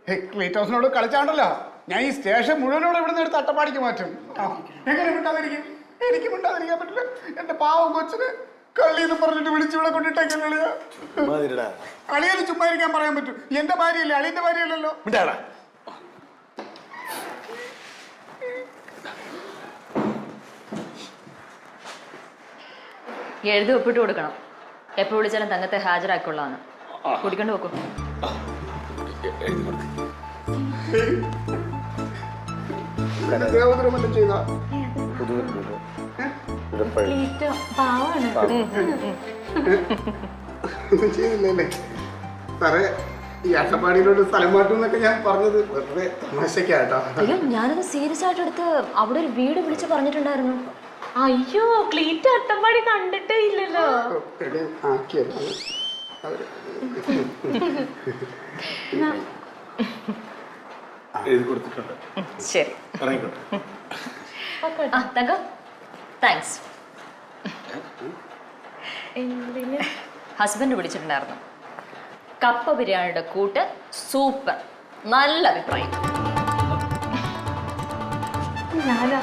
ക്ലീറ്റോസിനോട് കളിച്ചാണ്ടല്ലോ ഞാൻ ഈ സ്റ്റേഷൻ മുഴുവനോട് ഇവിടെ നിന്ന് എടുത്ത് അട്ടപ്പാടിക്ക് മാറ്റും. എങ്ങനെ മിണ്ടാതിരിക്കും? എനിക്ക് മിണ്ടാതിരിക്കാൻ പറ്റില്ല. എന്റെ പാവം കൊച്ചിന് കള്ളിന്ന് പറഞ്ഞിട്ട് വിളിച്ചിവിടെ കൊണ്ടിട്ടേക്കാൻ കളിയാ. അളിയത് ചുമ്മാ ഇരിക്കാൻ പറയാൻ പറ്റും? എന്റെ ഭാര്യയല്ലേ, അളിയന്റെ ഭാര്യയല്ലല്ലോ. എഴുതി ഒപ്പിട്ട് കൊടുക്കണം. എപ്പോ വിളിച്ചാലും തങ്കത്തെ ഹാജരാക്കുള്ളതാണ്. കുടിക്കൊണ്ട് നോക്കൂ. ചെയ്തില്ലേ സാറേ? ഈ അട്ടപ്പാടിയിലോട്ട് സ്ഥലം മാറ്റും എന്നൊക്കെ ഞാൻ പറഞ്ഞത് വെറുതെ തമാശക്കാട്ടോ. അയ്യോ, ഞാനത് സീരിയസ് ആയിട്ട് എടുത്ത് അവിടെ ഒരു വീട് വിളിച്ച് പറഞ്ഞിട്ടുണ്ടായിരുന്നു. അയ്യോ, ക്ലീറ്റ് അട്ടപ്പാടി കണ്ടിട്ടേ ഇല്ലല്ലോ. ശരി തങ്കം, താങ്ക്സ്. ഹസ്ബൻഡ് വിളിച്ചിട്ടുണ്ടായിരുന്നു. കപ്പ ബിരിയാണിയുടെ കൂട്ട് സൂപ്പർ, നല്ല അഭിപ്രായം. ഞാനാ